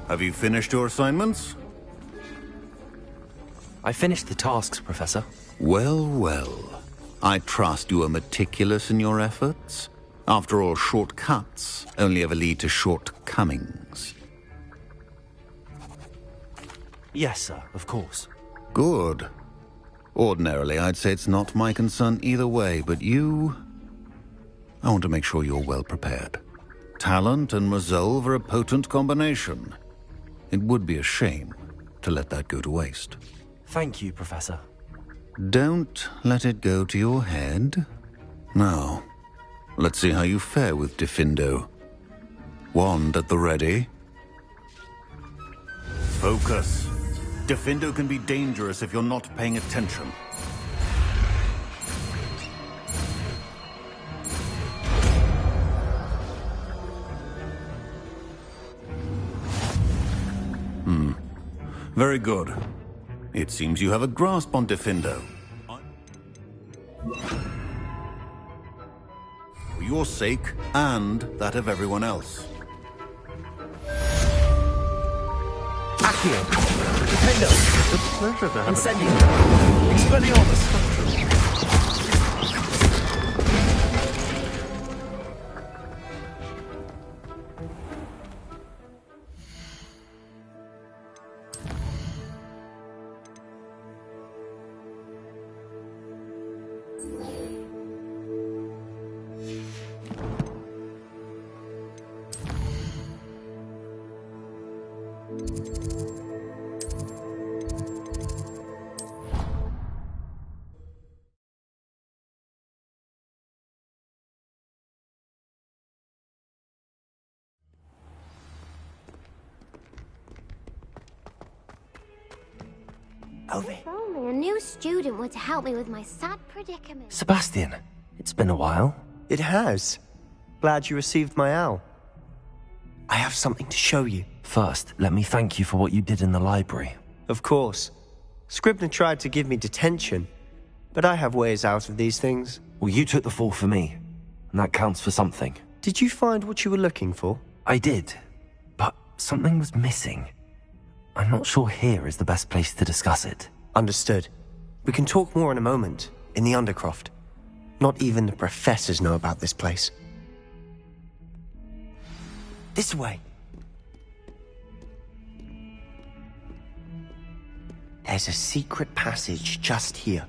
Have you finished your assignments? I finished the tasks, Professor. Well, well. I trust you are meticulous in your efforts. After all, shortcuts only ever lead to shortcomings. Yes, sir, of course. Good. Ordinarily, I'd say it's not my concern either way, but you... I want to make sure you're well prepared. Talent and resolve are a potent combination. It would be a shame to let that go to waste. Thank you, Professor. Don't let it go to your head. Now, let's see how you fare with Diffindo. Wand at the ready. Focus. Diffindo can be dangerous if you're not paying attention. Very good. It seems you have a grasp on Diffindo. For your sake, and that of everyone else. Accio! Diffindo! It's a pleasure to have Incendio! Expelliarmus! If only a new student were to help me with my sad predicament. Sebastian, it's been a while. It has. Glad you received my owl. I have something to show you. First, let me thank you for what you did in the library. Of course. Scribner tried to give me detention, but I have ways out of these things. Well, you took the fall for me, and that counts for something. Did you find what you were looking for? I did, but something was missing. I'm not sure here is the best place to discuss it. Understood. We can talk more in a moment, in the Undercroft. Not even the professors know about this place. This way. There's a secret passage just here.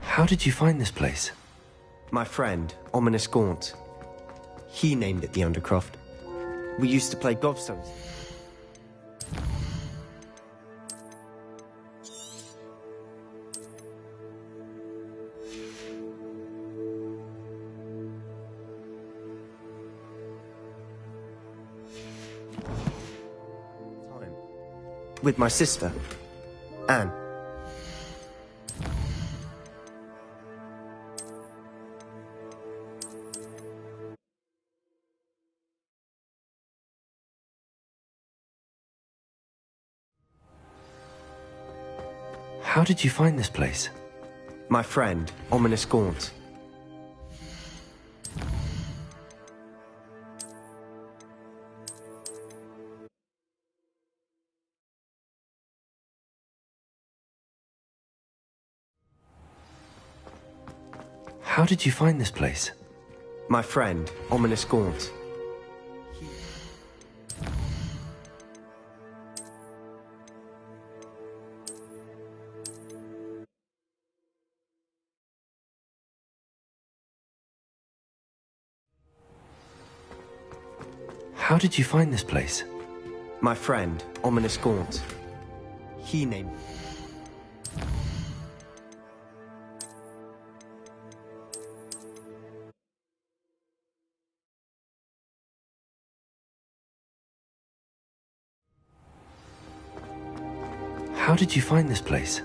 How did you find this place? My friend, Ominous Gaunt. He named it the Undercroft. We used to play gobstones. With my sister, Anne. How did you find this place? My friend, Ominous Gaunt. How did you find this place? My friend, Ominous Gaunt. How did you find this place? My friend, Ominous Gaunt. He named... How did you find this place?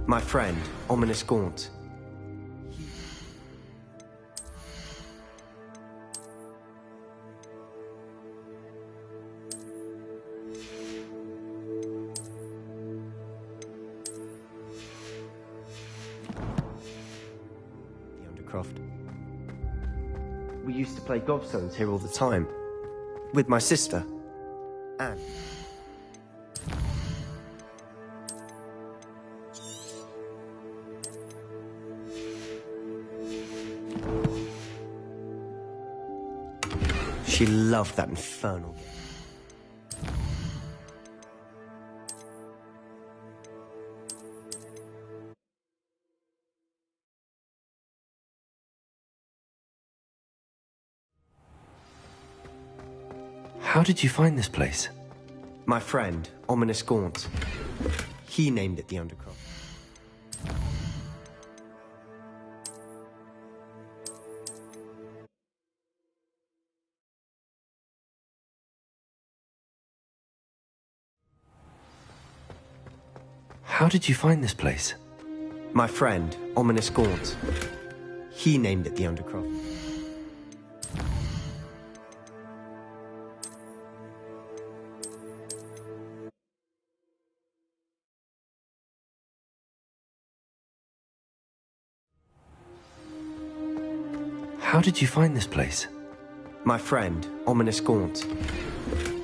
My friend, Ominous Gaunt. Undercroft. We used to play gobstones here all the time. With my sister, Anne. She loved that infernal game. How did you find this place? My friend, Ominous Gaunt. He named it the Undercroft. How did you find this place? My friend, Ominous Gaunt. He named it the Undercroft. How did you find this place? My friend, Ominous Gaunt.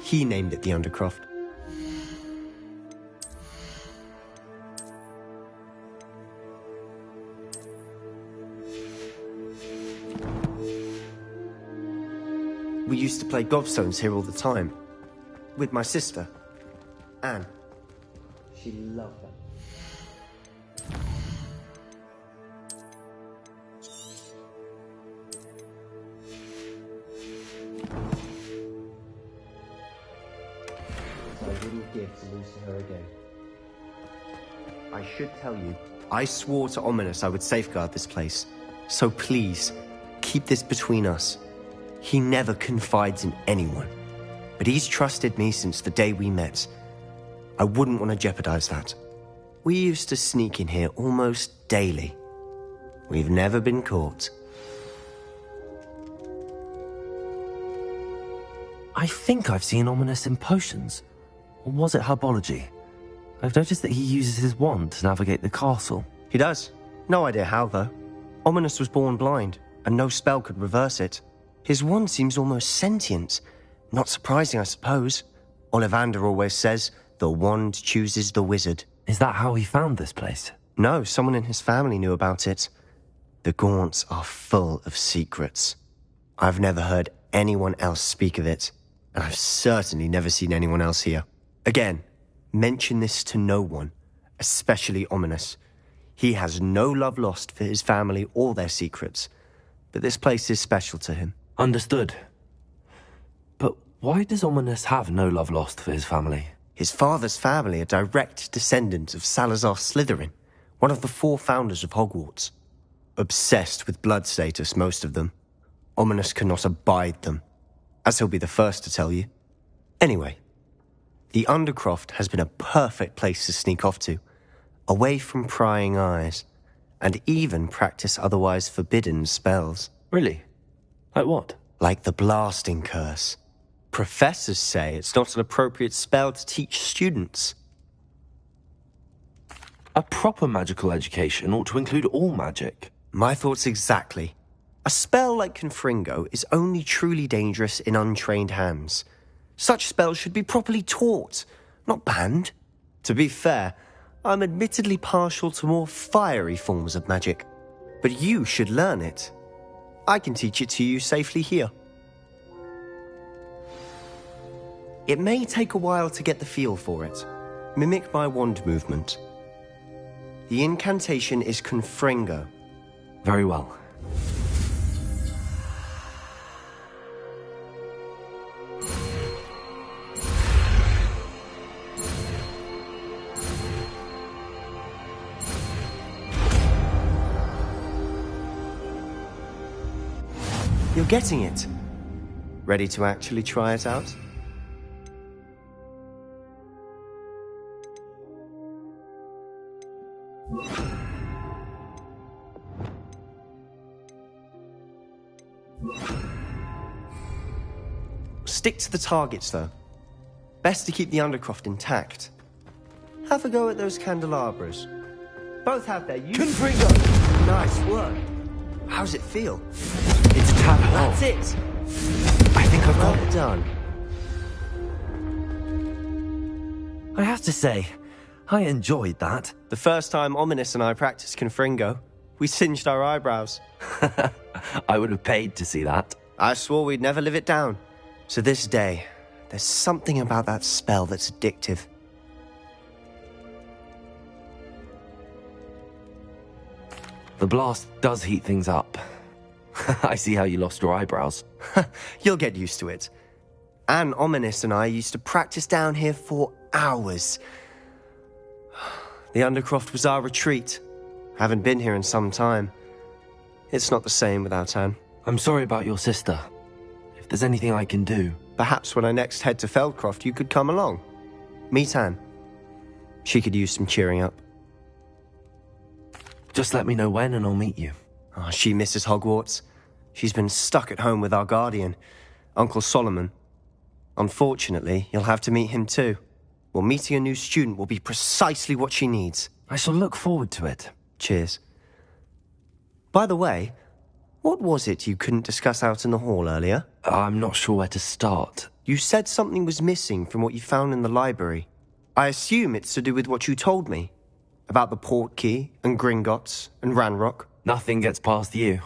He named it the Undercroft. We used to play gobstones here all the time. With my sister, Anne. She loved that. I wouldn't give to lose to her again. I should tell you, I swore to Ominous I would safeguard this place. So please, keep this between us. He never confides in anyone. But he's trusted me since the day we met. I wouldn't want to jeopardize that. We used to sneak in here almost daily. We've never been caught. I think I've seen Ominous in potions. Or was it herbology? I've noticed that he uses his wand to navigate the castle. He does. No idea how, though. Ominous was born blind, and no spell could reverse it. His wand seems almost sentient. Not surprising, I suppose. Ollivander always says, the wand chooses the wizard. Is that how he found this place? No, someone in his family knew about it. The Gaunts are full of secrets. I've never heard anyone else speak of it, and I've certainly never seen anyone else here. Again, mention this to no one, especially Ominous. He has no love lost for his family or their secrets, but this place is special to him. Understood. But why does Ominous have no love lost for his family? His father's family are direct descendants of Salazar Slytherin, one of the 4 founders of Hogwarts. Obsessed with blood status, most of them. Ominous cannot abide them, as he'll be the first to tell you. Anyway, the Undercroft has been a perfect place to sneak off to, away from prying eyes, and even practice otherwise forbidden spells. Really? Like what? Like the blasting curse. Professors say it's not an appropriate spell to teach students. A proper magical education ought to include all magic. My thoughts exactly. A spell like Confringo is only truly dangerous in untrained hands. Such spells should be properly taught, not banned. To be fair, I'm admittedly partial to more fiery forms of magic. But you should learn it. I can teach it to you safely here. It may take a while to get the feel for it. Mimic my wand movement. The incantation is Confringo. Very well. You're getting it. Ready to actually try it out? Stick to the targets, though. Best to keep the Undercroft intact. Have a go at those candelabras. Both have their use. Confringo! Nice work. How's it feel? It's a tad hot. That's it! I think I've got it. Well done. I have to say, I enjoyed that. The first time Ominous and I practiced Confringo, we singed our eyebrows. I would have paid to see that. I swore we'd never live it down. So this day, there's something about that spell that's addictive. The blast does heat things up. I see how you lost your eyebrows. You'll get used to it. Anne, Ominous and I used to practice down here for hours. The Undercroft was our retreat. Haven't been here in some time. It's not the same without Anne. I'm sorry about your sister. If there's anything I can do... Perhaps when I next head to Feldcroft, you could come along. Meet Anne. She could use some cheering up. Just let me know when and I'll meet you. Oh, she misses Hogwarts. She's been stuck at home with our guardian, Uncle Solomon. Unfortunately, you'll have to meet him too. Well, meeting a new student will be precisely what she needs. I shall look forward to it. Cheers. By the way, what was it you couldn't discuss out in the hall earlier? I'm not sure where to start. You said something was missing from what you found in the library. I assume it's to do with what you told me. About the Portkey, and Gringotts, and Ranrock. Nothing gets past you.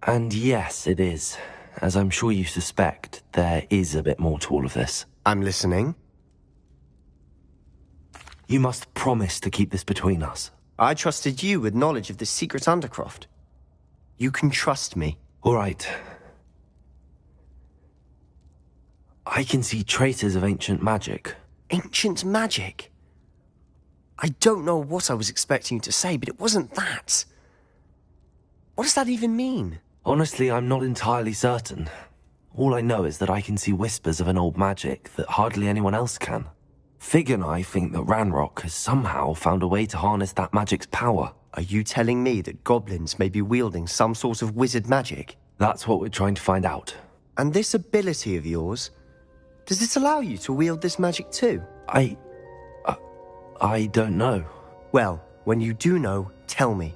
And yes, it is. As I'm sure you suspect, there is a bit more to all of this. I'm listening. You must promise to keep this between us. I trusted you with knowledge of the secret Undercroft. You can trust me. All right. I can see traces of ancient magic. Ancient magic? I don't know what I was expecting you to say, but it wasn't that. What does that even mean? Honestly, I'm not entirely certain. All I know is that I can see whispers of an old magic that hardly anyone else can. Fig and I think that Ranrock has somehow found a way to harness that magic's power. Are you telling me that goblins may be wielding some sort of wizard magic? That's what we're trying to find out. And this ability of yours, does it allow you to wield this magic too? I don't know. Well, when you do know, tell me.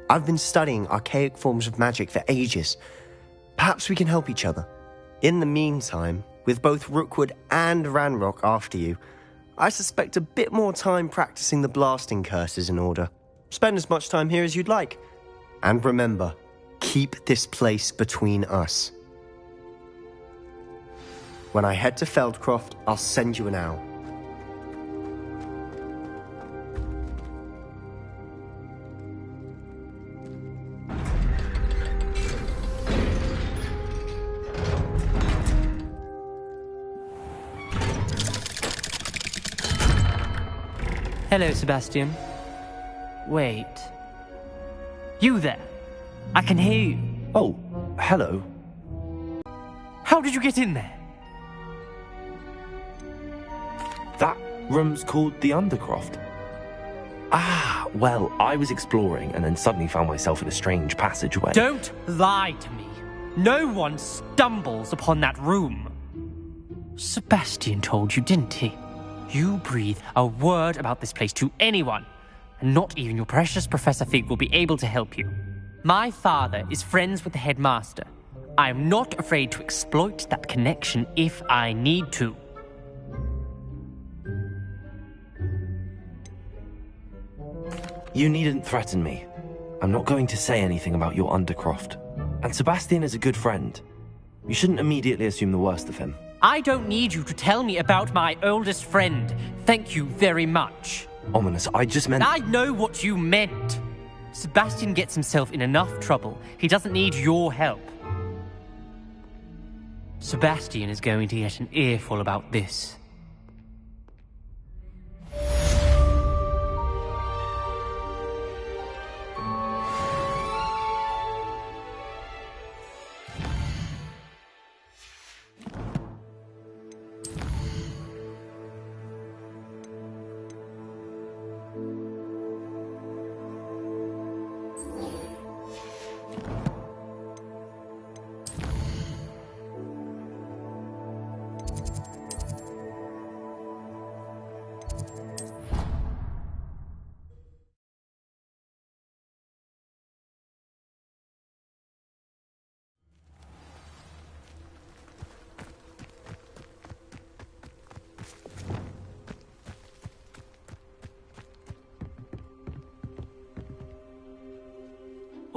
I've been studying archaic forms of magic for ages. Perhaps we can help each other. In the meantime, with both Rookwood and Ranrock after you, I suspect a bit more time practicing the blasting curse is in order. Spend as much time here as you'd like. And remember, keep this place between us. When I head to Feldcroft, I'll send you an owl. Hello, Sebastian. Wait. You there? I can hear you. Oh, hello. How did you get in there? That room's called the Undercroft. Ah, well, I was exploring and then suddenly found myself in a strange passageway. Don't lie to me. No one stumbles upon that room. Sebastian told you, didn't he? You breathe a word about this place to anyone, and not even your precious Professor Fig will be able to help you. My father is friends with the headmaster. I am not afraid to exploit that connection if I need to. You needn't threaten me. I'm not going to say anything about your Undercroft. And Sebastian is a good friend. You shouldn't immediately assume the worst of him. I don't need you to tell me about my oldest friend. Thank you very much. Ominous, I just meant... I know what you meant. Sebastian gets himself in enough trouble. He doesn't need your help. Sebastian is going to get an earful about this.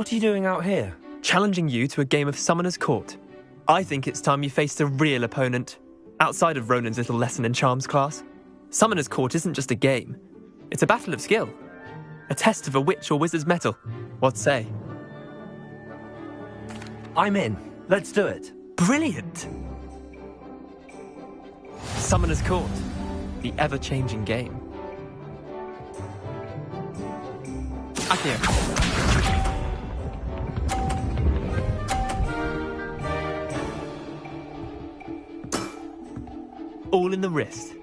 What are you doing out here? Challenging you to a game of Summoner's Court. I think it's time you faced a real opponent, outside of Ronan's little lesson in charms class. Summoner's Court isn't just a game. It's a battle of skill. A test of a witch or wizard's mettle. What say? I'm in. Let's do it. Brilliant! Summoner's Court. The ever-changing game. Akio. All in the wrist.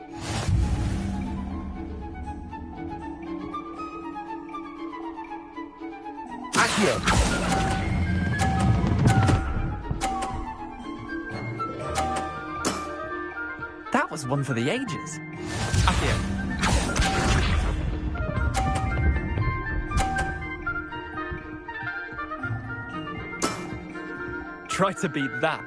Akio. That was one for the ages. Akio. Try to beat that.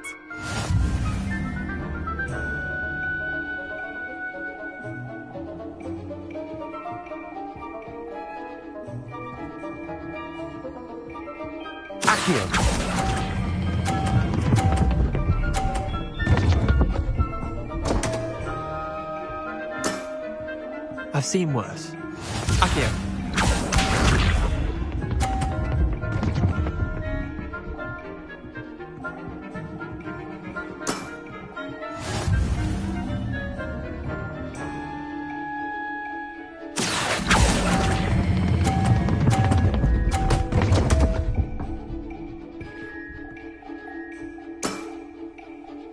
Akio. I've seen worse. Akio.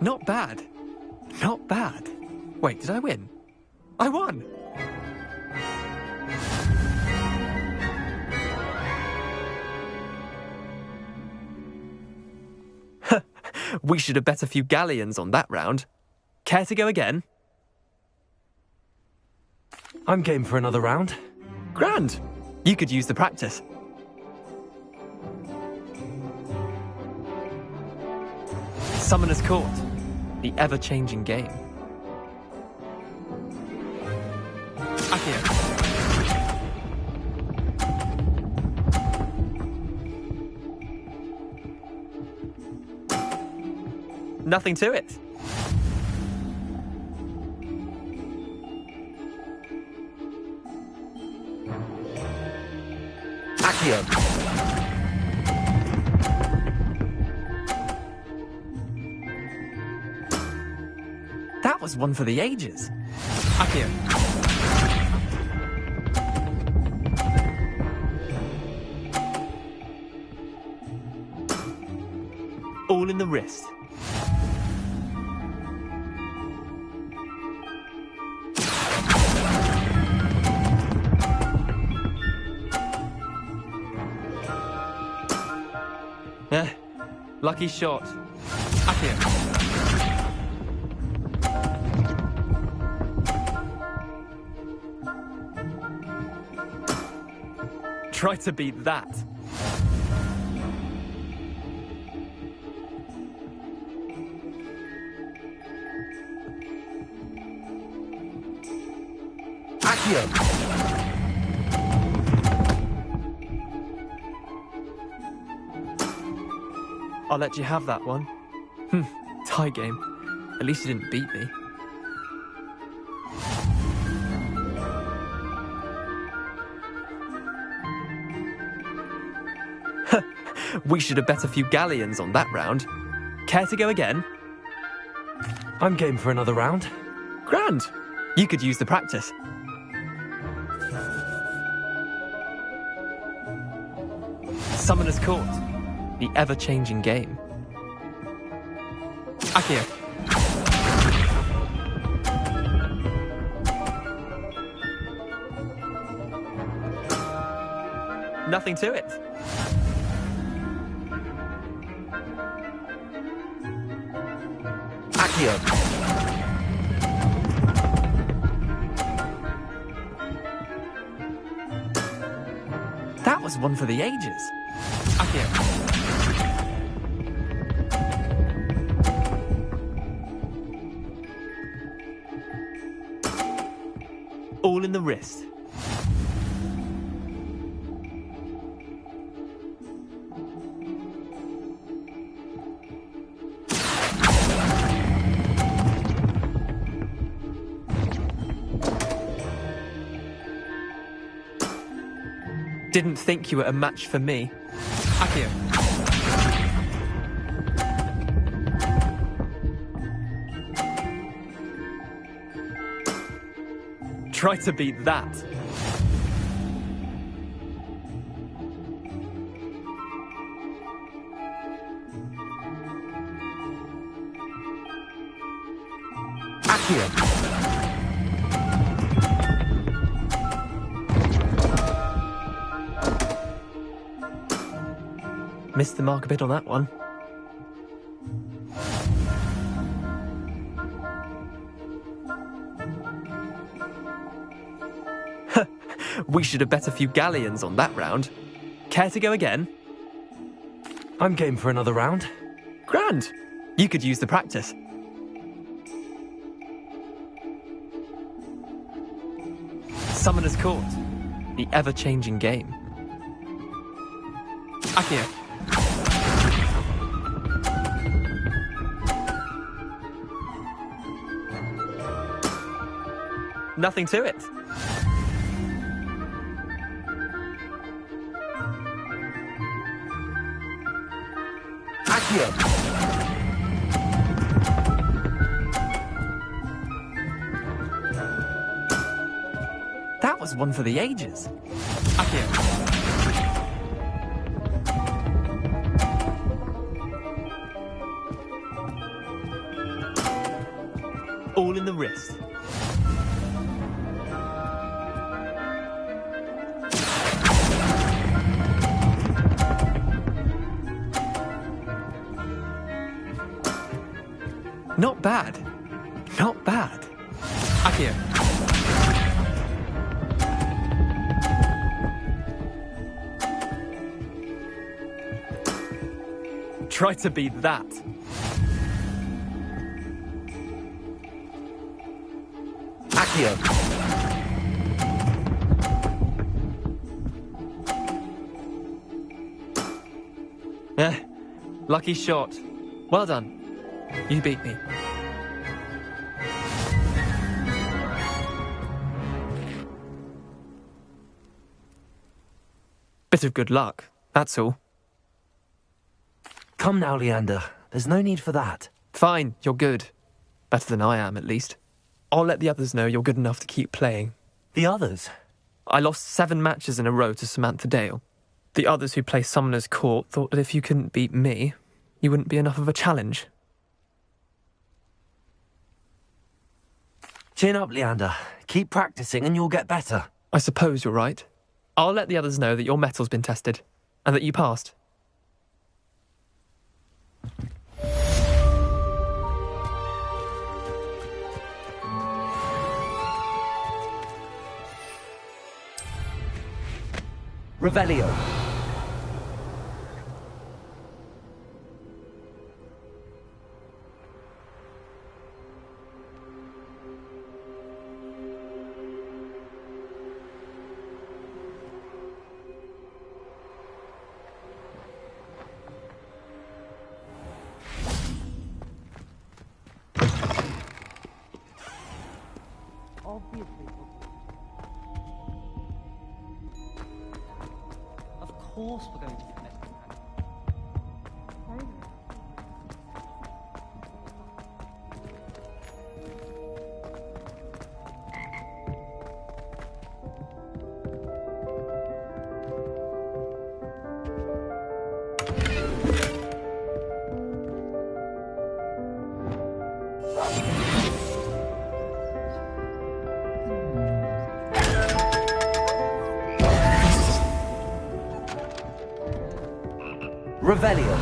Not bad. Not bad. Wait, did I win? I won! We should have bet a few galleons on that round. Care to go again? I'm game for another round. Grand! You could use the practice. Summoner's Court. The ever-changing game. Akio. Nothing to it. Akio. That was one for the ages. Akio. All in the wrist. Lucky shot. Akio. Try to beat that. Akio. I'll let you have that one. Tie game. At least you didn't beat me. We should have bet a few galleons on that round. Care to go again? I'm game for another round. Grand! You could use the practice. Summoner's Court. The ever-changing game. Akio. Nothing to it. Akio. That was one for the ages. Akio. All in the wrist. Didn't think you were a match for me. Akio. Try to beat that. Akio. Missed the mark a bit on that one. We should have bet a few galleons on that round. Care to go again? I'm game for another round. Grand. You could use the practice. Summoner's Court. The ever-changing game. Akio. Nothing to it. Akio. That was one for the ages. Akio. All in the wrist. Not bad. Not bad. Akio. Try to beat that. Akio. Lucky shot. Well done. You beat me. Bit of good luck, that's all. Come now, Leander. There's no need for that. Fine, you're good. Better than I am, at least. I'll let the others know you're good enough to keep playing. The others? I lost 7 matches in a row to Samantha Dale. The others who play Summoner's Court thought that if you couldn't beat me, you wouldn't be enough of a challenge. Chin up, Leander. Keep practicing and you'll get better. I suppose you're right. I'll let the others know that your metal's been tested, and that you passed. Revelio. Of course we're going to the medical panel. Revelio.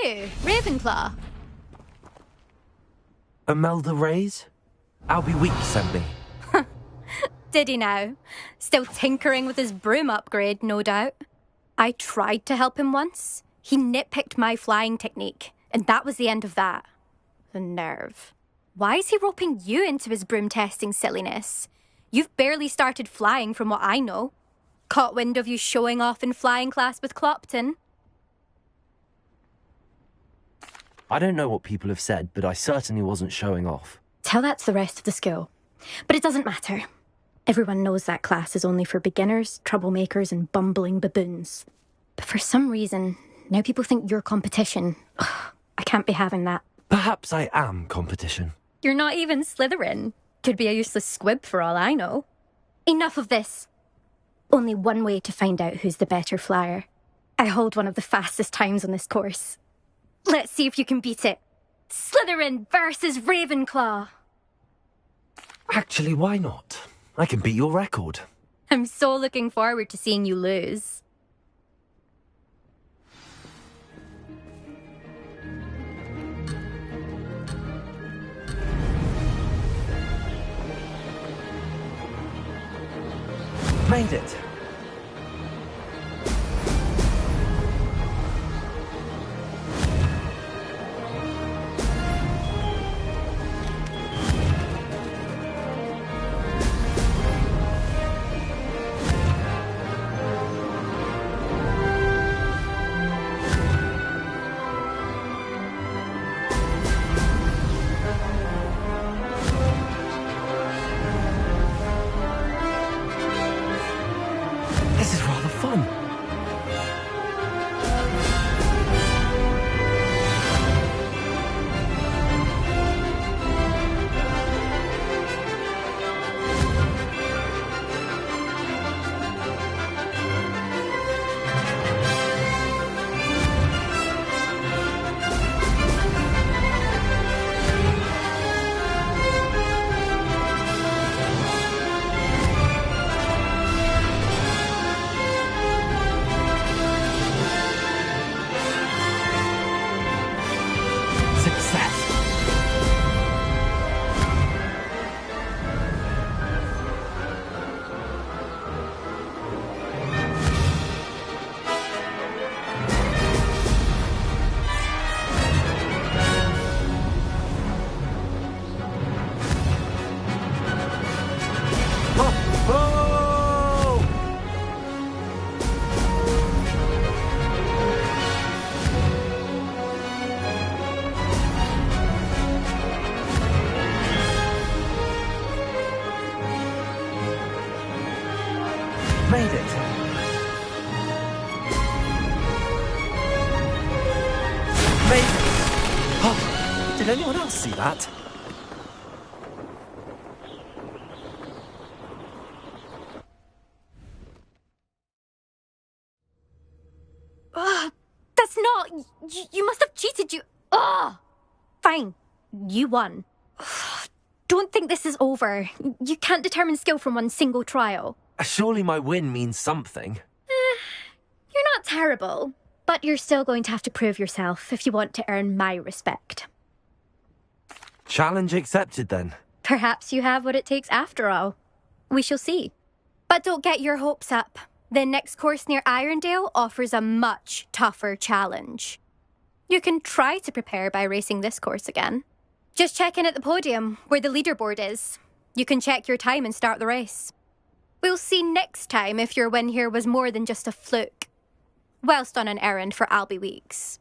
you, Ravenclaw. Imelda Reyes? Albie Weeks sent me. Did he now? Still tinkering with his broom upgrade, no doubt. I tried to help him once. He nitpicked my flying technique, and that was the end of that. The nerve. Why is he roping you into his broom testing silliness? You've barely started flying from what I know. Caught wind of you showing off in flying class with Clopton. I don't know what people have said, but I certainly wasn't showing off. Tell that to the rest of the school. But it doesn't matter. Everyone knows that class is only for beginners, troublemakers, and bumbling baboons. But for some reason, now people think you're competition. Ugh, I can't be having that. Perhaps I am competition. You're not even Slytherin. Could be a useless squib for all I know. Enough of this. Only one way to find out who's the better flyer. I hold one of the fastest times on this course. Let's see if you can beat it. Slytherin versus Ravenclaw. Actually, why not? I can beat your record. I'm so looking forward to seeing you lose. Made it. This is rather fun. Success. Made it. Made it. Oh, did anyone else see that? That's not... You must have cheated, you... Ugh! Fine. You won. Don't think this is over. You can't determine skill from one single trial. Surely my win means something. You're not terrible, but you're still going to have to prove yourself if you want to earn my respect. Challenge accepted then. Perhaps you have what it takes after all. We shall see. But don't get your hopes up. The next course near Irondale offers a much tougher challenge. You can try to prepare by racing this course again. Just check in at the podium, where the leaderboard is. You can check your time and start the race. We'll see next time if your win here was more than just a fluke. Whilst on an errand for Albie Weeks.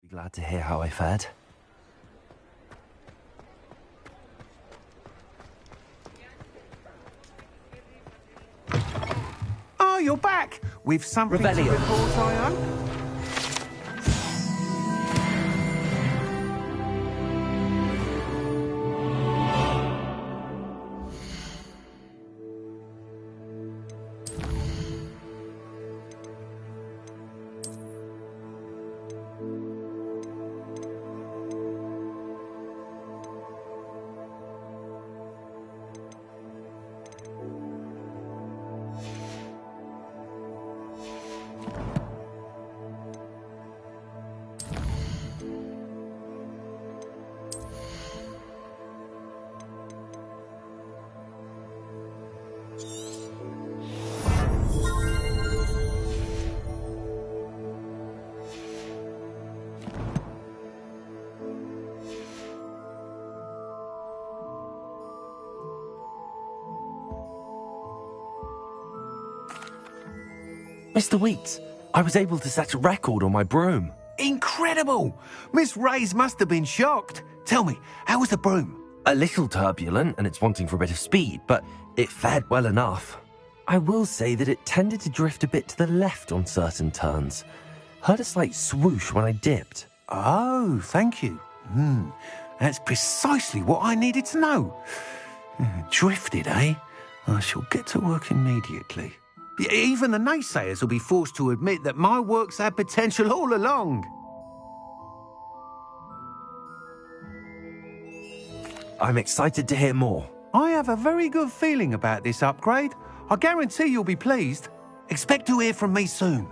Be glad to hear how I fared. Oh, you're back! With something Revelio. to report, I hope? Mr. Weeks, I was able to set a record on my broom. Incredible! Miss Ray's must have been shocked. Tell me, how was the broom? A little turbulent and it's wanting for a bit of speed, but it fared well enough. I will say that it tended to drift a bit to the left on certain turns. Heard a slight swoosh when I dipped. Oh, thank you. That's precisely what I needed to know. Drifted, eh? I shall get to work immediately. Even the naysayers will be forced to admit that my work's had potential all along. I'm excited to hear more. I have a very good feeling about this upgrade. I guarantee you'll be pleased. Expect to hear from me soon.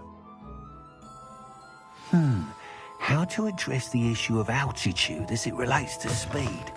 How to address the issue of altitude as it relates to speed?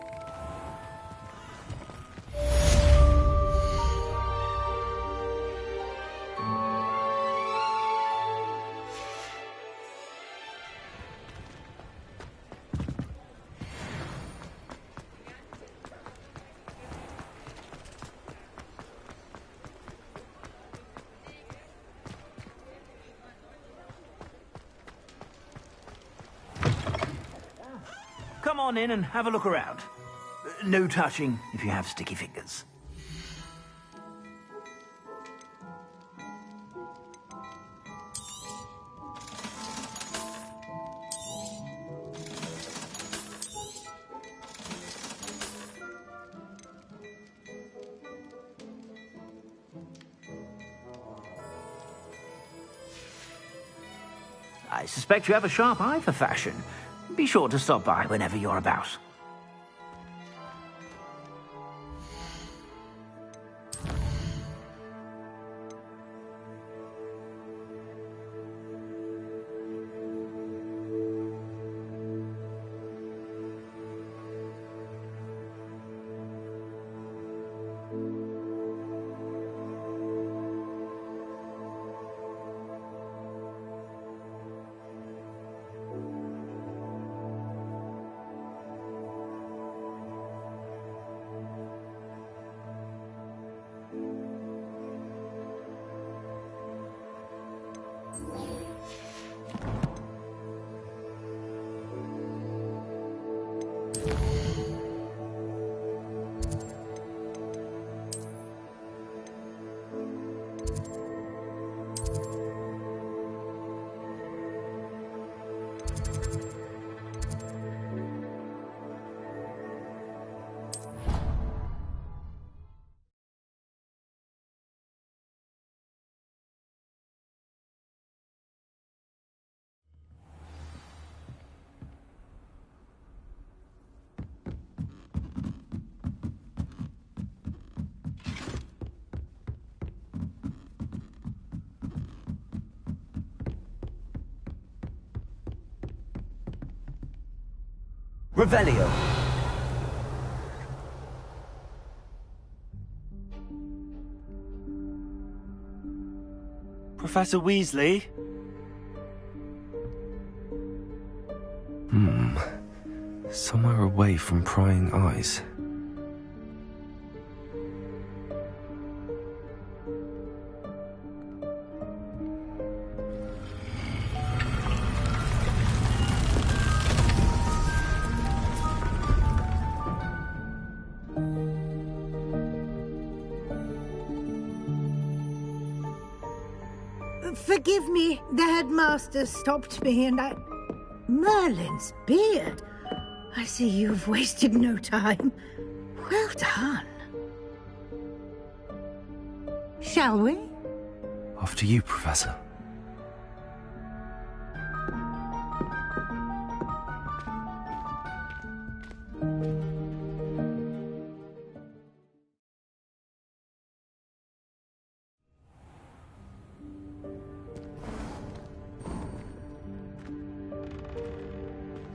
Come on in and have a look around. No touching if you have sticky fingers. I suspect you have a sharp eye for fashion. Be sure to stop by whenever you're about. Revelio. Professor Weasley? Somewhere away from prying eyes. Forgive me, the headmaster stopped me and I... Merlin's beard. I see you've wasted no time. Well done. Shall we? After you, Professor.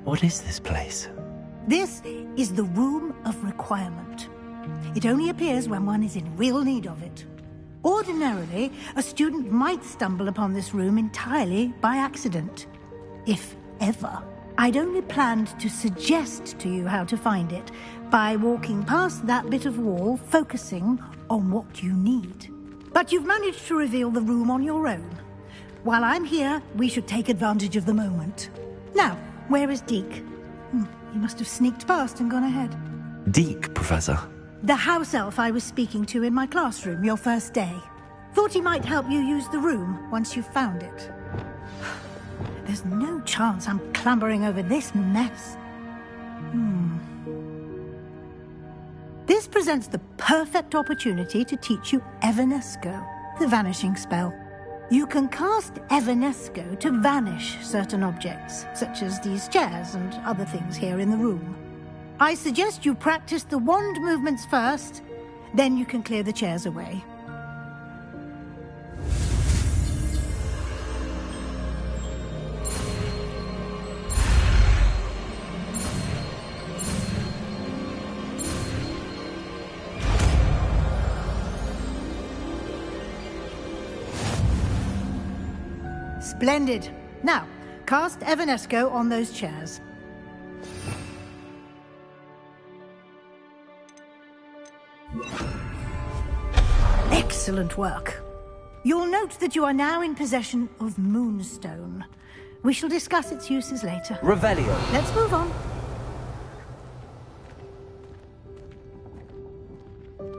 What is this place? This is the Room of Requirement. It only appears when one is in real need of it. Ordinarily, a student might stumble upon this room entirely by accident. If ever. I'd only planned to suggest to you how to find it by walking past that bit of wall, focusing on what you need. But you've managed to reveal the room on your own. While I'm here, we should take advantage of the moment. Now, where is Deke? He must have sneaked past and gone ahead. Deke, Professor. The house elf I was speaking to in my classroom your first day. Thought he might help you use the room once you found it. There's no chance I'm clambering over this mess. This presents the perfect opportunity to teach you Evanesco, the vanishing spell. You can cast Evanesco to vanish certain objects, such as these chairs and other things here in the room. I suggest you practice the wand movements first, then you can clear the chairs away. Splendid. Now, cast Evanesco on those chairs. Excellent work. You'll note that you are now in possession of Moonstone. We shall discuss its uses later. Revelio. Let's move on.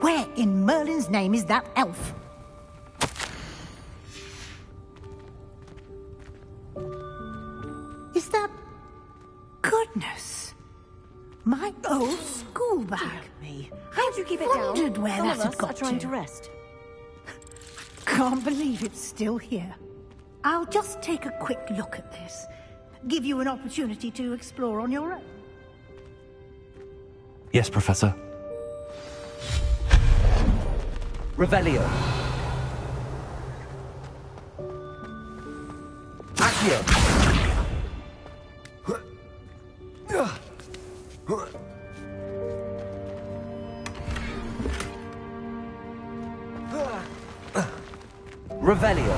Where in Merlin's name is that elf? Is that... Goodness. My old school bag. Me. How'd you keep it down? Wondered where Some that of had us got are trying to. to rest. Can't believe it's still here. I'll just take a quick look at this. Give you an opportunity to explore on your own. Yes, Professor. Revelio. Accio. Revelio.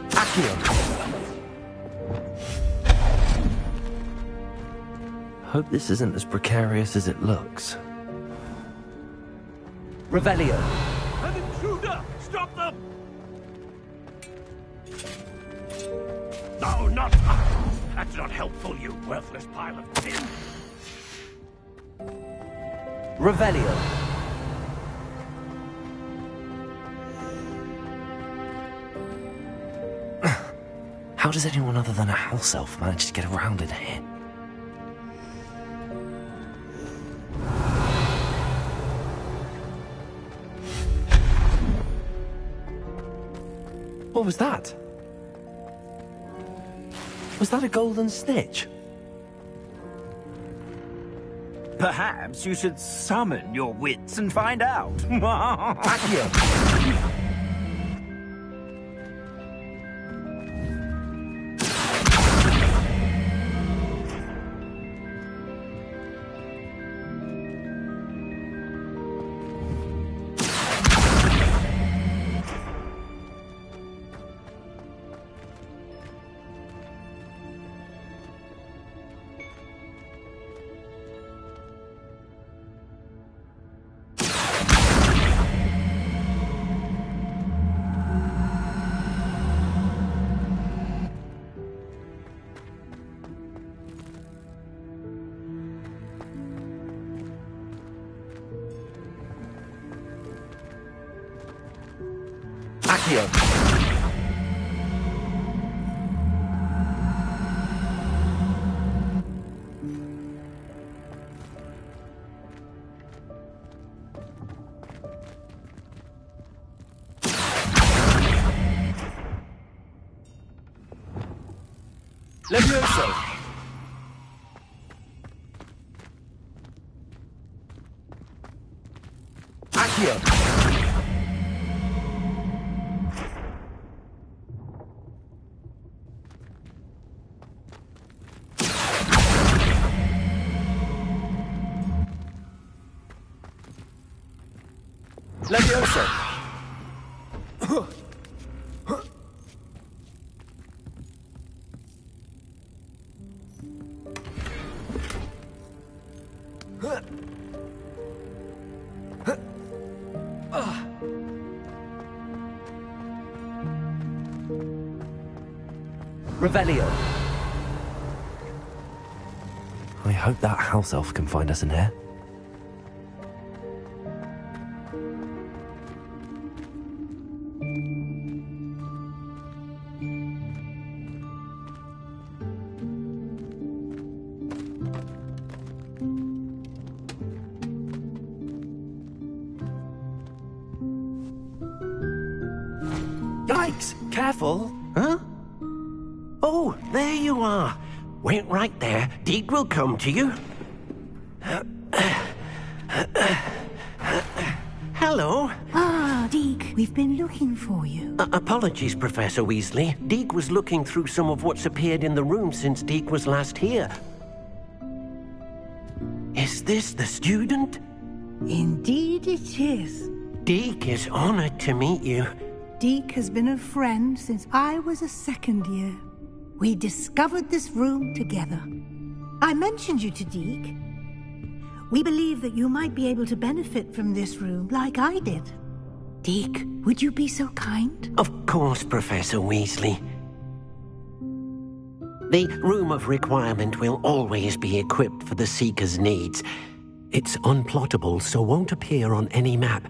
Accio. Hope this isn't as precarious as it looks. Revelio. An intruder! Stop them! No, not... That's not helpful, you worthless pile of tin. Revelio. How does anyone other than a house elf manage to get around in here? What was that? Was that a golden snitch? Perhaps you should summon your wits and find out. Accio. Accio. Levioso. Accio. Levioso. Revelio! I hope that house elf can find us in here. Yikes! Careful! Huh? Oh, there you are. Wait right there. Deke will come to you. Hello. Ah, Deke, we've been looking for you. Apologies, Professor Weasley. Deke was looking through some of what's appeared in the room since Deke was last here. Is this the student? Indeed it is. Deke is honored to meet you. Deke has been a friend since I was a second year. We discovered this room together. I mentioned you to Deke. We believe that you might be able to benefit from this room like I did. Deke, would you be so kind? Of course, Professor Weasley. The Room of Requirement will always be equipped for the Seeker's needs. It's unplottable, so won't appear on any map.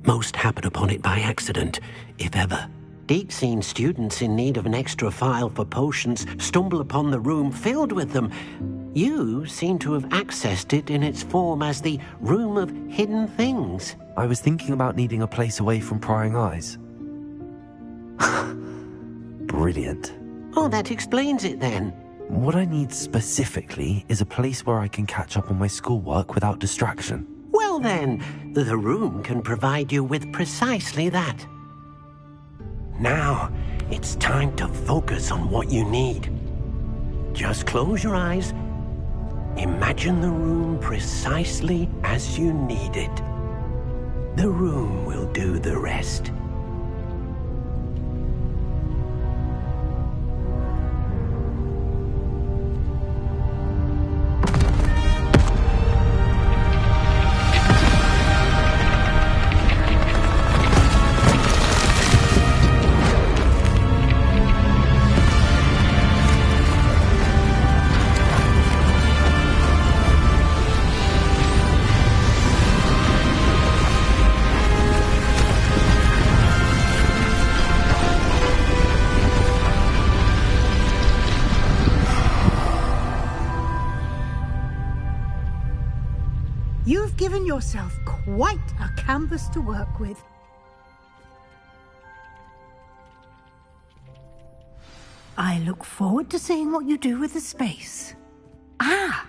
Most happen upon it by accident, if ever. Deke's seen students in need of an extra file for potions stumble upon the room filled with them. You seem to have accessed it in its form as the Room of Hidden Things. I was thinking about needing a place away from prying eyes. Brilliant. Oh, that explains it then. What I need specifically is a place where I can catch up on my schoolwork without distraction. Well then, the room can provide you with precisely that. Now, it's time to focus on what you need. Just close your eyes. Imagine the room precisely as you need it. The room will do the rest. You've given yourself quite a canvas to work with. I look forward to seeing what you do with the space. Ah,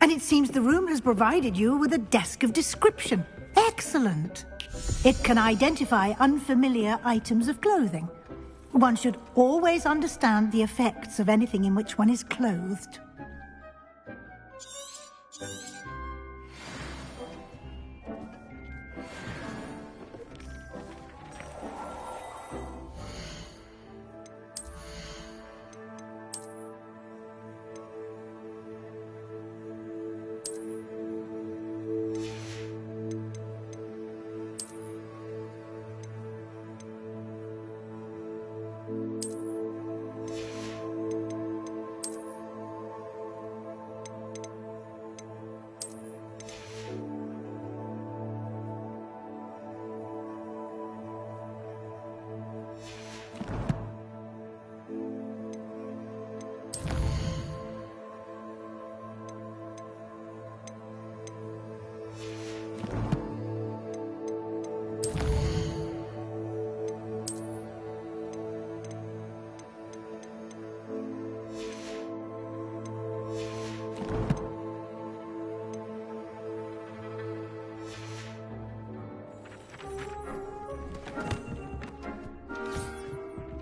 and it seems the room has provided you with a desk of description. Excellent. It can identify unfamiliar items of clothing. One should always understand the effects of anything in which one is clothed.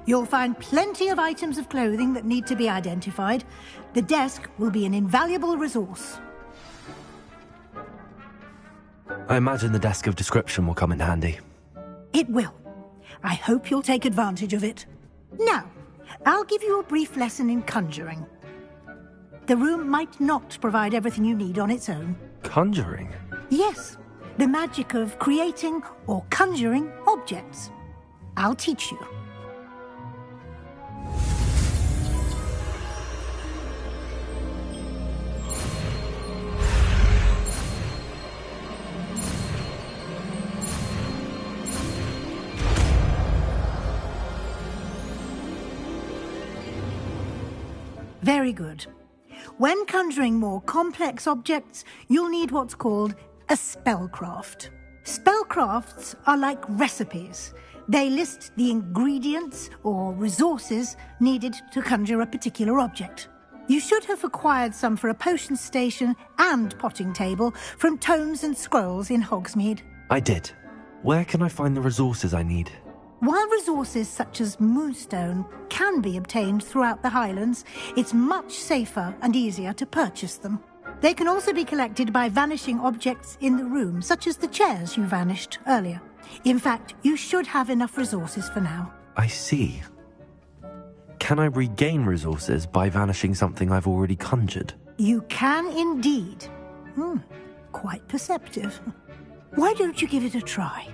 You'll find plenty of items of clothing that need to be identified. The desk will be an invaluable resource. I imagine the desk of description will come in handy. It will. I hope you'll take advantage of it. Now, I'll give you a brief lesson in conjuring. The room might not provide everything you need on its own. Conjuring? Yes, the magic of creating or conjuring objects. I'll teach you. Very good. When conjuring more complex objects, you'll need what's called a spellcraft. Spellcrafts are like recipes. They list the ingredients or resources needed to conjure a particular object. You should have acquired some for a potion station and potting table from tomes and scrolls in Hogsmeade. I did. Where can I find the resources I need? While resources such as moonstone can be obtained throughout the Highlands, it's much safer and easier to purchase them. They can also be collected by vanishing objects in the room, such as the chairs you vanished earlier. In fact, you should have enough resources for now. I see. Can I regain resources by vanishing something I've already conjured? You can indeed. Quite perceptive. Why don't you give it a try?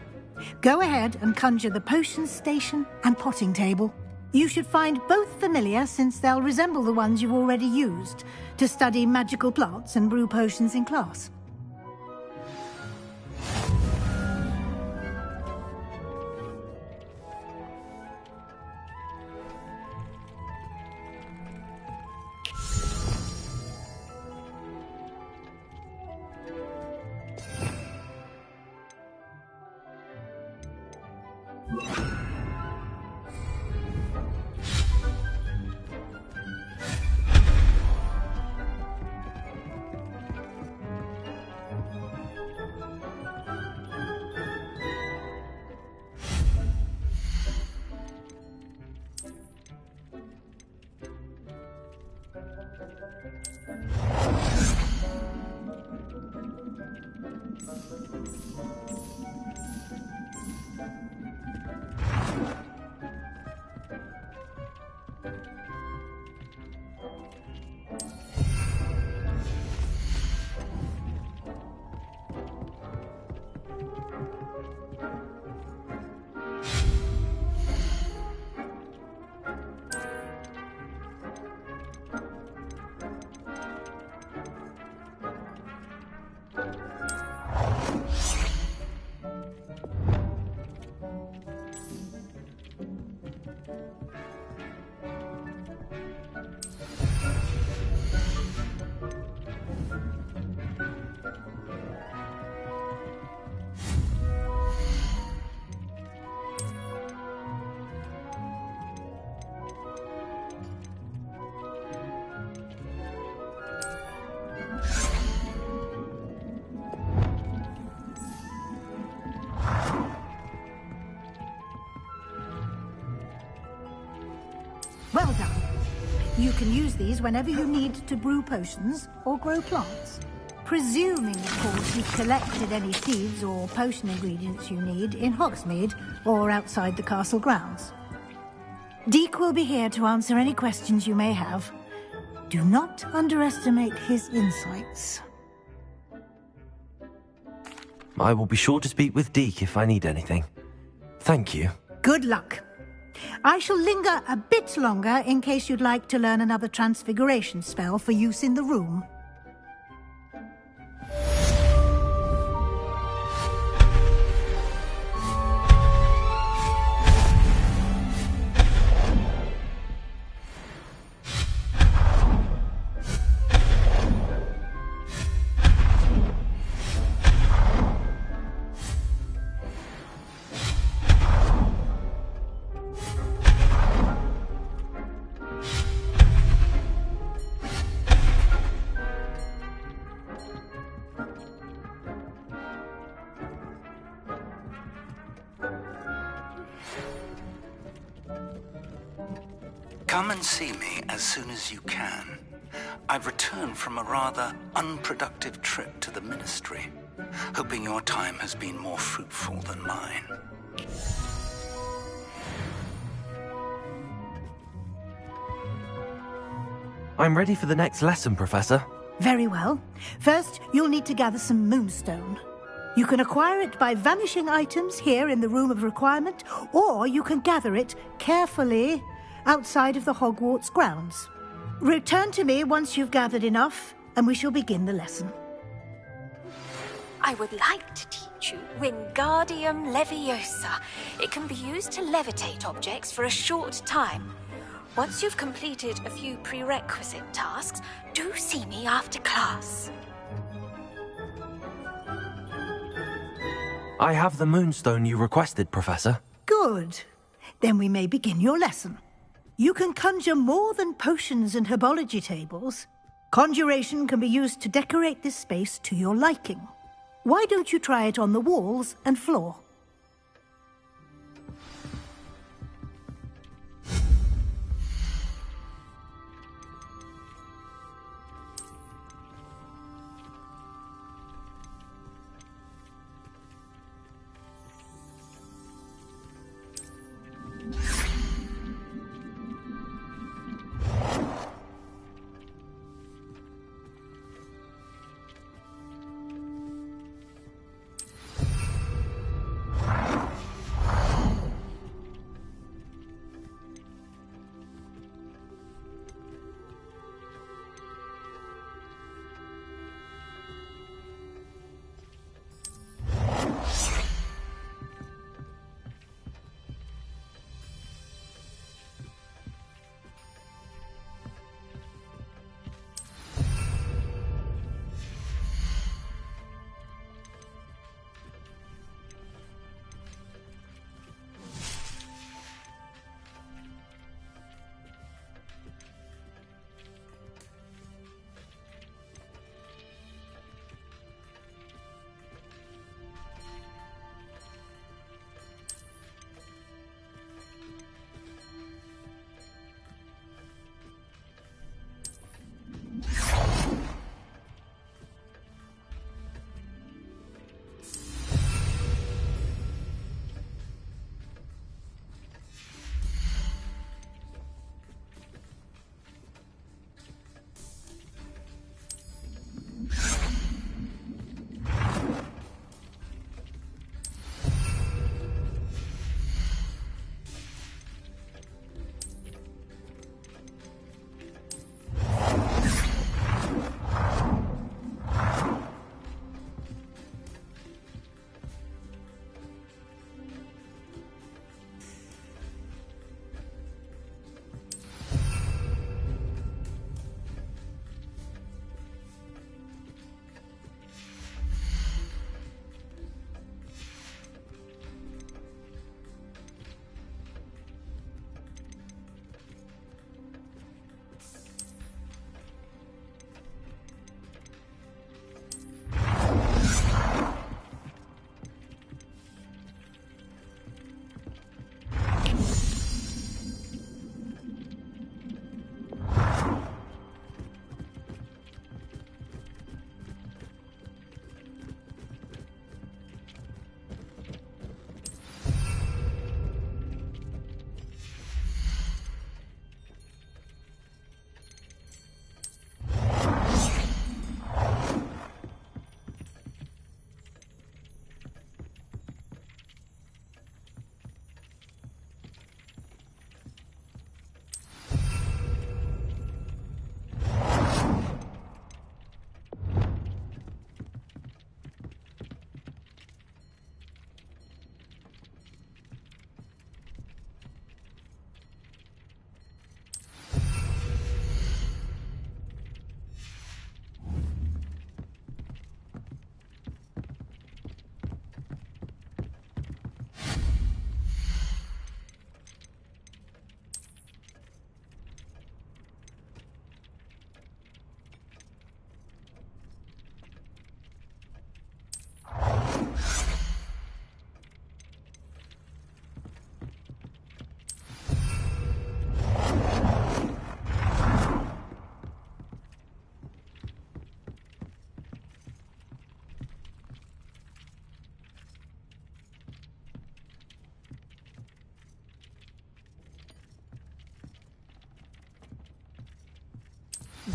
Go ahead and conjure the potion station and potting table. You should find both familiar, since they'll resemble the ones you've already used to study magical plants and brew potions in class. Well done. You can use these whenever you need to brew potions or grow plants. Presuming, of course, you've collected any seeds or potion ingredients you need in Hogsmeade or outside the castle grounds. Deek will be here to answer any questions you may have. Do not underestimate his insights. I will be sure to speak with Deek if I need anything. Thank you. Good luck. I shall linger a bit longer in case you'd like to learn another transfiguration spell for use in the room. Come and see me as soon as you can. I've returned from a rather unproductive trip to the Ministry, hoping your time has been more fruitful than mine. I'm ready for the next lesson, Professor. Very well. First, you'll need to gather some moonstone. You can acquire it by vanishing items here in the Room of Requirement, or you can gather it carefully outside of the Hogwarts grounds. Return to me once you've gathered enough, and we shall begin the lesson. I would like to teach you Wingardium Leviosa. It can be used to levitate objects for a short time. Once you've completed a few prerequisite tasks, do see me after class. I have the moonstone you requested, Professor. Good. Then we may begin your lesson. You can conjure more than potions and herbology tables. Conjuration can be used to decorate this space to your liking. Why don't you try it on the walls and floor?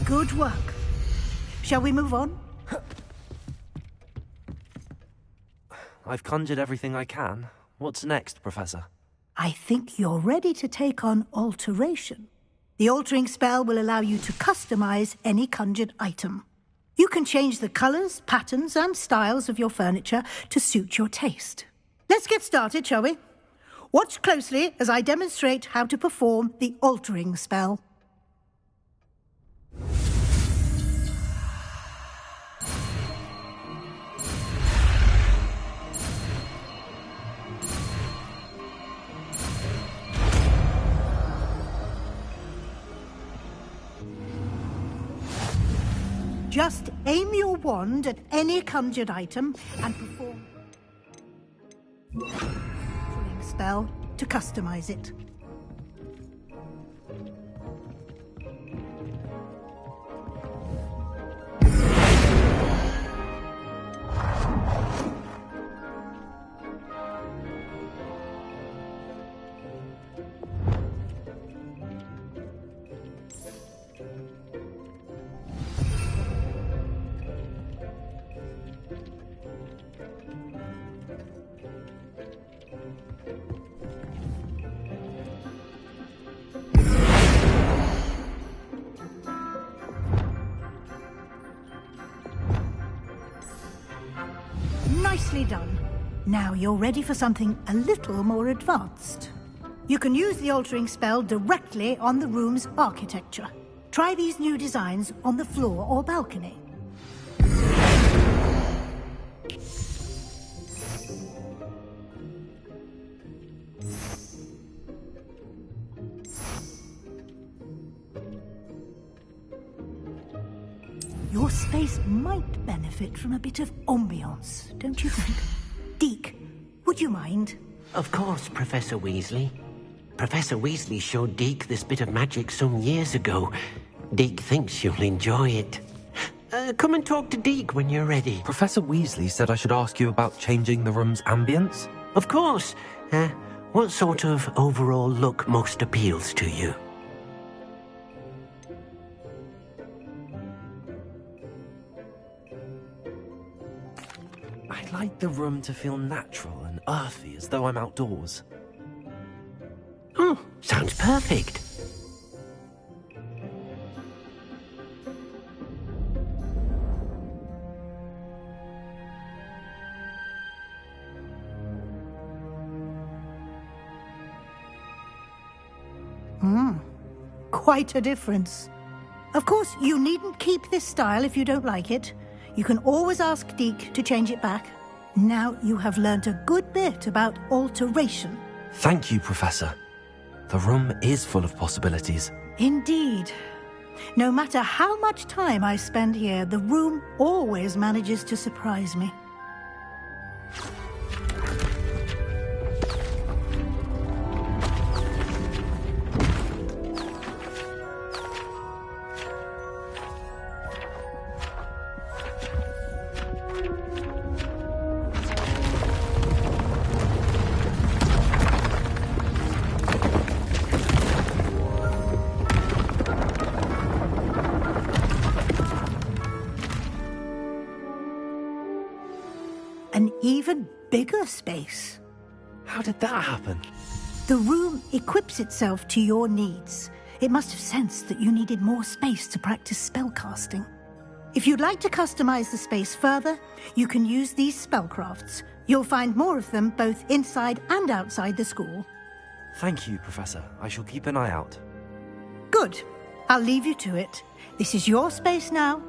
Good work. Shall we move on? I've conjured everything I can. What's next, Professor? I think you're ready to take on alteration. The altering spell will allow you to customize any conjured item. You can change the colors, patterns, and styles of your furniture to suit your taste. Let's get started, shall we? Watch closely as I demonstrate how to perform the altering spell. Just aim your wand at any conjured item and perform altering spell to customize it. Nicely done. Now you're ready for something a little more advanced. You can use the altering spell directly on the room's architecture. Try these new designs on the floor or balcony. Your space might benefit from a bit of ambiance, don't you think? Deke, would you mind? Of course, Professor Weasley. Professor Weasley showed Deke this bit of magic some years ago. Deke thinks you'll enjoy it. Come and talk to Deke when you're ready. Professor Weasley said I should ask you about changing the room's ambience. Of course. What sort of overall look most appeals to you? I'd like the room to feel natural and earthy, as though I'm outdoors. Oh, sounds perfect. Quite a difference. Of course, you needn't keep this style if you don't like it. You can always ask Deke to change it back. Now you have learnt a good bit about alteration. Thank you, Professor. The room is full of possibilities. Indeed. No matter how much time I spend here, the room always manages to surprise me. An even bigger space. How did that happen? The room equips itself to your needs. It must have sensed that you needed more space to practice spellcasting. If you'd like to customize the space further, you can use these spellcrafts. You'll find more of them both inside and outside the school. Thank you, Professor. I shall keep an eye out. Good. I'll leave you to it. This is your space now.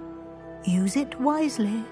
Use it wisely.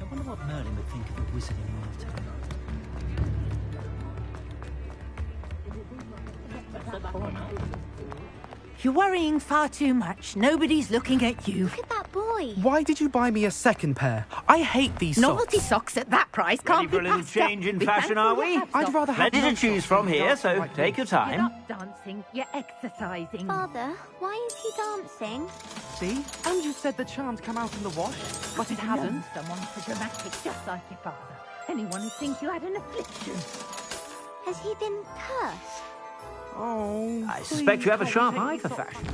I wonder what Merlin would think of a wizarding world today. You're worrying far too much. Nobody's looking at you. Look at that boy. Why did you buy me a second pair? I hate these Novelty socks. socks at that price Ready can't for be a little passed up. change in Be fashion, thankful are you we? have I'd socks. rather have Plenty to choose from here, so take your You're time. not dancing, you're exercising. Father, why is he dancing? See? And you said the charms come out in the wash, but it hasn't. Known someone so dramatic, just like your father. Anyone would think you had an affliction. Has he been cursed? Oh. I suspect you have a sharp eye for fashion.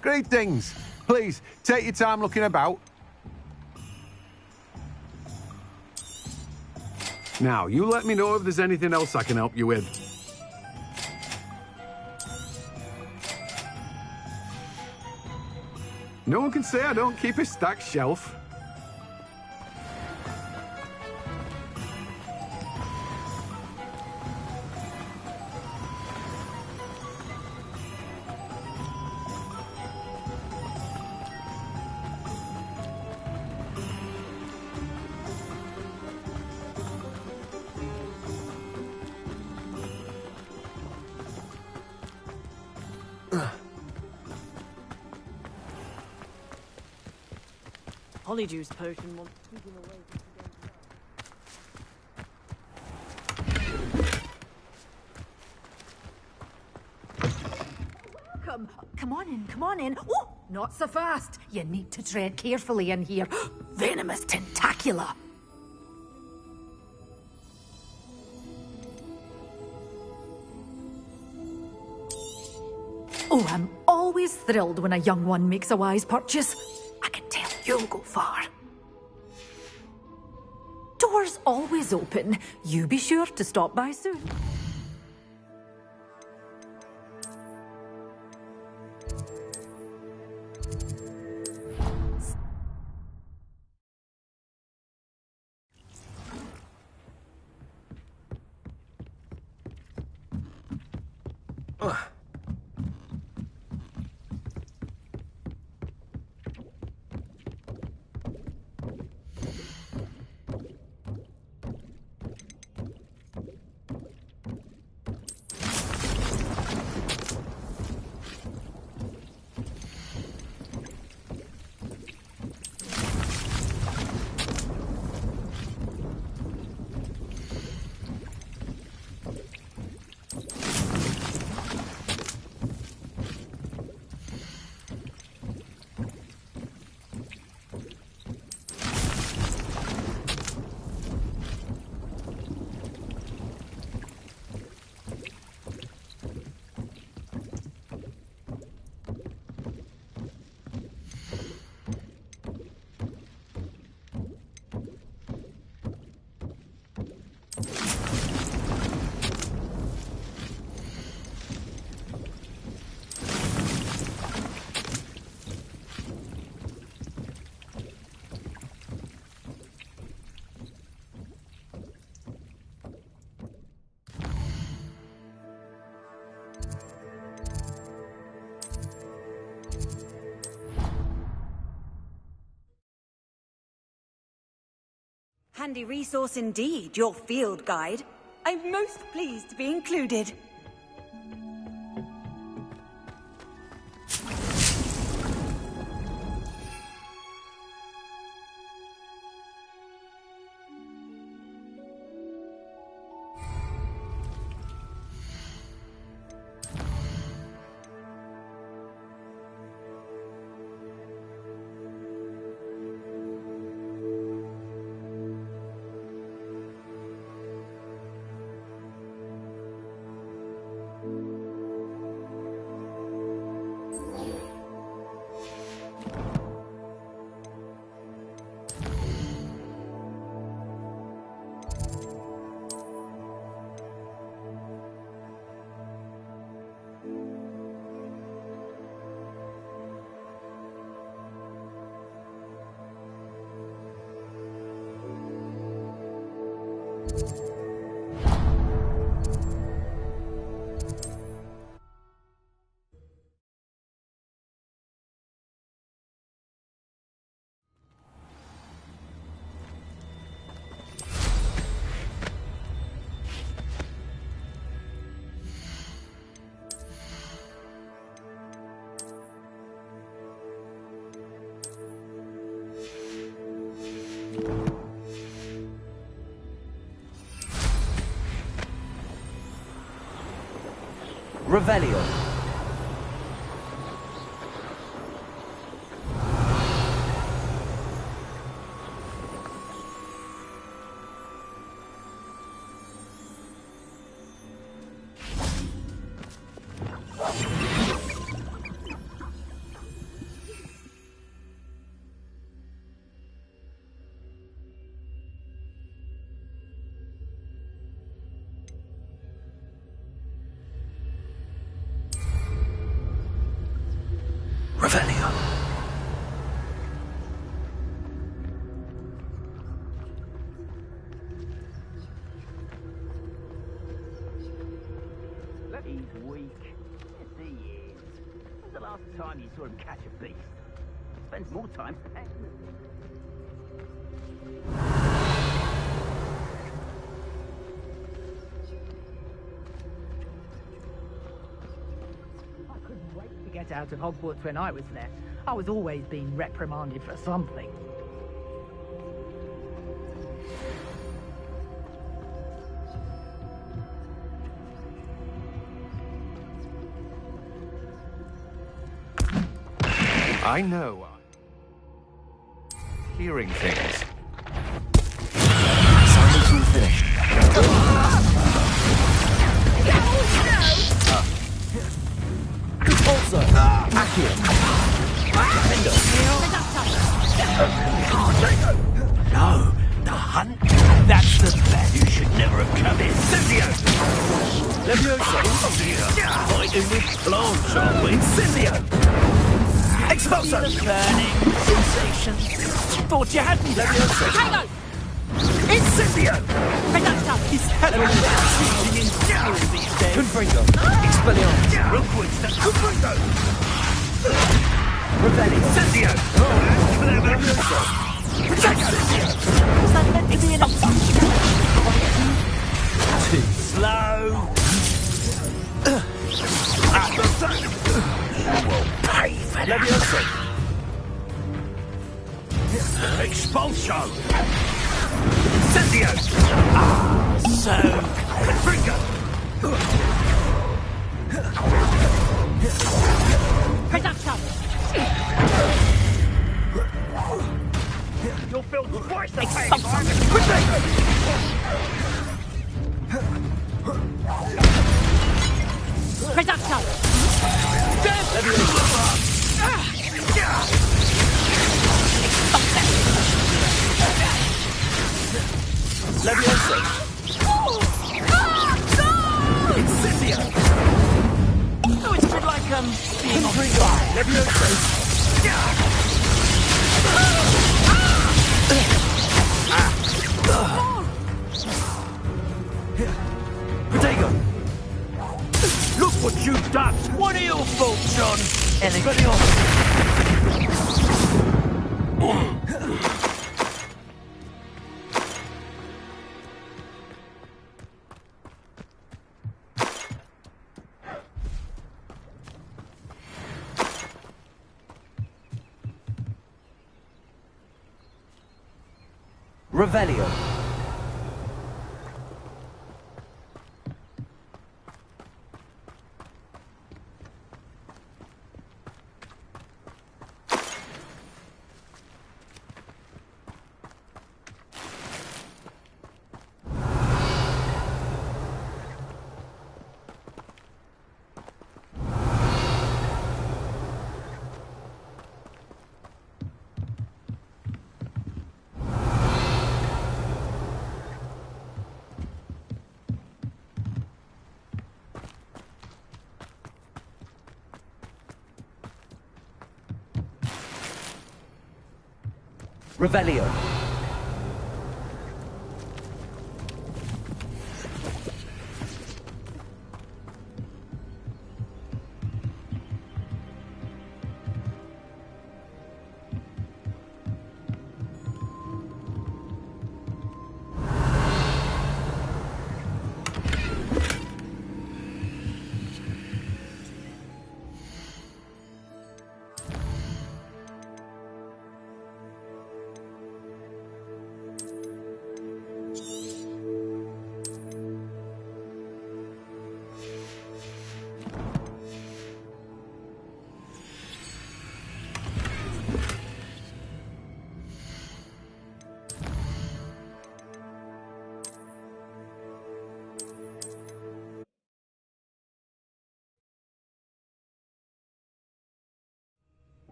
Greetings. Please, take your time looking about. Now, you let me know if there's anything else I can help you with. No one can say I don't keep a stacked shelf. Polyjuice potion wants keeping away from Come on in, come on in. Oh, not so fast. You need to tread carefully in here. Venomous tentacula. Oh, I'm always thrilled when a young one makes a wise purchase. I can tell you'll go far. Doors always open. You be sure to stop by soon. handy resource indeed, your field guide. I'm most pleased to be included. Revelio. Revelio. He's weak. Yes, he is. When's the last time you saw him catch a beast? Spends more time petting them. I couldn't wait to get out of Hogwarts when I was there. I was always being reprimanded for something. I know. Hearing things. Assignment's all finished. Also, Accio. No, the hunt. That's the bad. You should never have come in. Incendio! Leviosa. Fighting with plants, aren't we? Incendio! Expulso! The burning sensation. Thought you had me. Leviosa. Tango! Incendio! Reducto! Is that all that teaching in theory these days? Confringo. Expelliarmus. Requista. Confringo! Revelio. Incendio! Oh, clever. Was that meant to be an Too slow. You will pay for that. Leviosa. Expulso. Incendio. So. Confringo. Reducto! You'll feel twice the pain. Expulso! Reducto! Leviosa. Incendio. Oh, it's a bit like, being on fire. Leviosa. Protego. Look what you've done. What are your faults, John? Revelio. Revelio.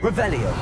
Revelio.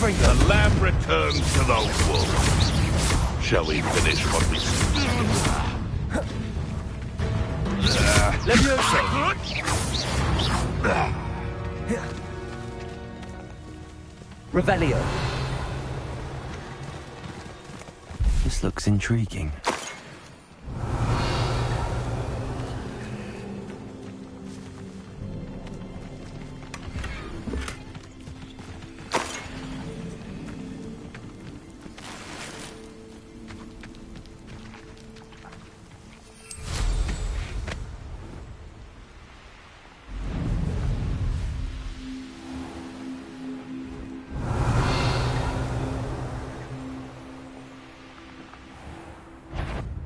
The lamb returns to the wolf. Shall we finish what we started? Revelio. This looks intriguing.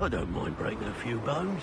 I don't mind breaking a few bones.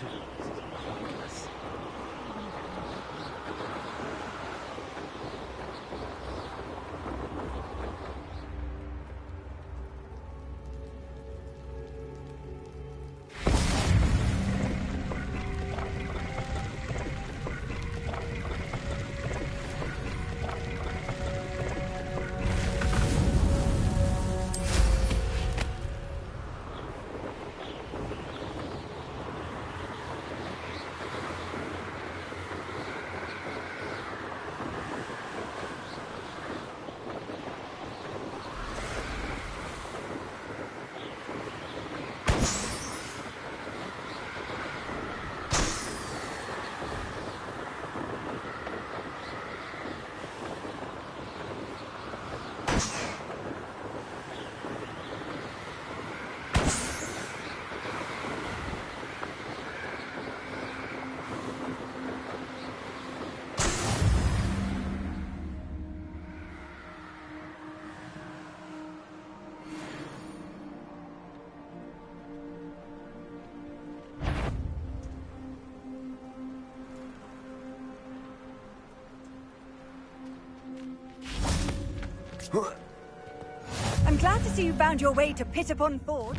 I'm glad to see you found your way to Pit upon Ford.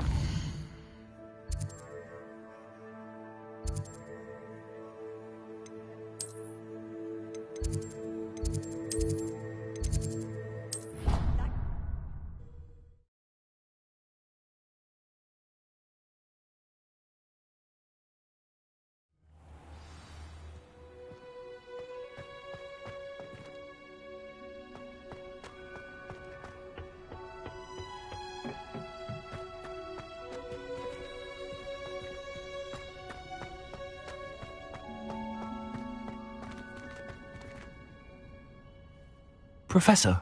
Professor,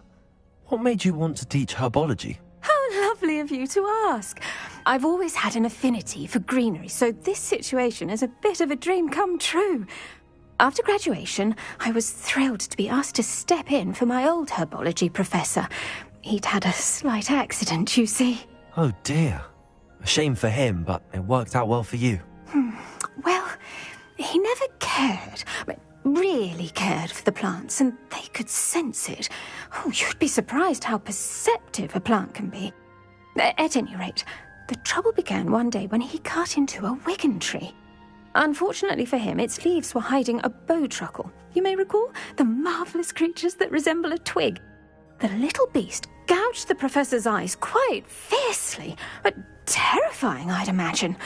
what made you want to teach herbology? How lovely of you to ask. I've always had an affinity for greenery, so this situation is a bit of a dream come true. After graduation, I was thrilled to be asked to step in for my old herbology professor. He'd had a slight accident, you see. Oh dear. A shame for him, but it worked out well for you. Well, he never cared, really cared for the plants, and they could sense it. Oh, you'd be surprised how perceptive a plant can be. At any rate, the trouble began one day when he cut into a wigan tree. Unfortunately for him, its leaves were hiding a bowtruckle. You may recall the marvellous creatures that resemble a twig. The little beast gouged the professor's eyes quite fiercely. Terrifying, I'd imagine.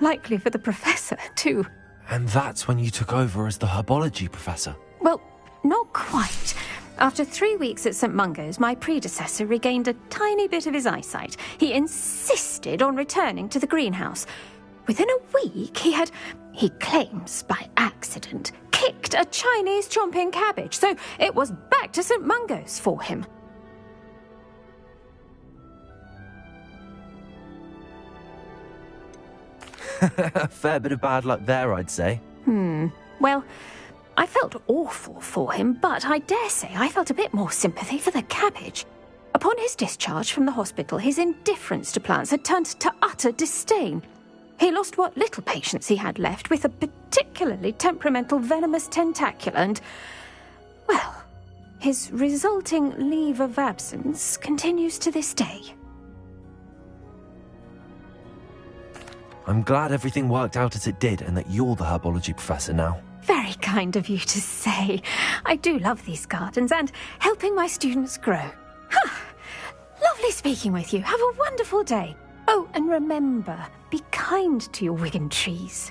Likely for the professor, too. And that's when you took over as the herbology professor? Well, not quite. After 3 weeks at St. Mungo's, my predecessor regained a tiny bit of his eyesight. He insisted on returning to the greenhouse. Within a week, he claims by accident, kicked a Chinese chomping cabbage, so it was back to St. Mungo's for him. A fair bit of bad luck there, I'd say. Well, I felt awful for him, but I dare say I felt a bit more sympathy for the cabbage. Upon his discharge from the hospital, his indifference to plants had turned to utter disdain. He lost what little patience he had left with a particularly temperamental venomous tentacula and, well, his resulting leave of absence continues to this day. I'm glad everything worked out as it did and that you're the herbology professor now. Very kind of you to say. I do love these gardens and helping my students grow. Lovely speaking with you. Have a wonderful day. Oh, and remember, be kind to your wigan trees.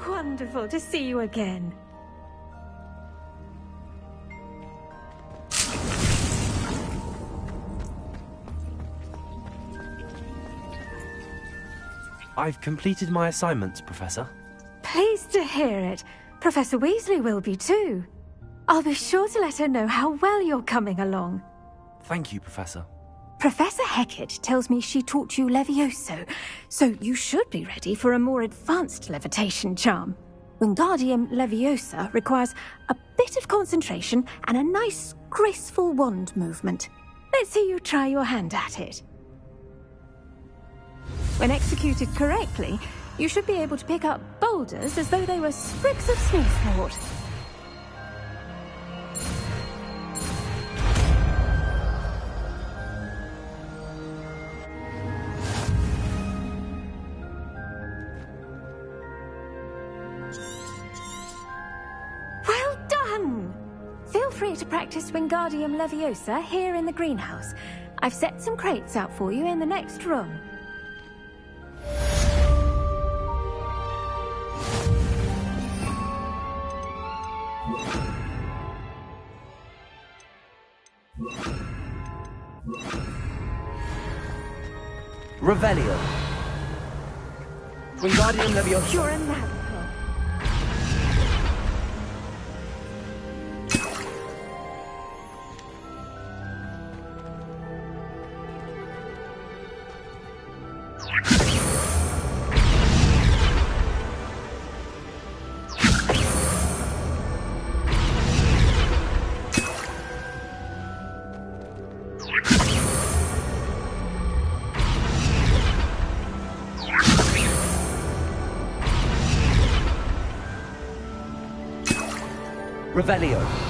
Wonderful to see you again. I've completed my assignments, Professor. Pleased to hear it. Professor Weasley will be too. I'll be sure to let her know how well you're coming along. Thank you, Professor. Professor Hecat tells me she taught you Levioso, so you should be ready for a more advanced levitation charm. Wingardium Leviosa requires a bit of concentration and a nice, graceful wand movement. Let's see you try your hand at it. When executed correctly, you should be able to pick up boulders as though they were sprigs of smoothwort. free to practice Wingardium Leviosa here in the greenhouse. I've set some crates out for you in the next room. Revelio. Wingardium Leviosa. You're a Ravenclaw. Revelio.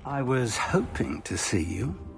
I was hoping to see you.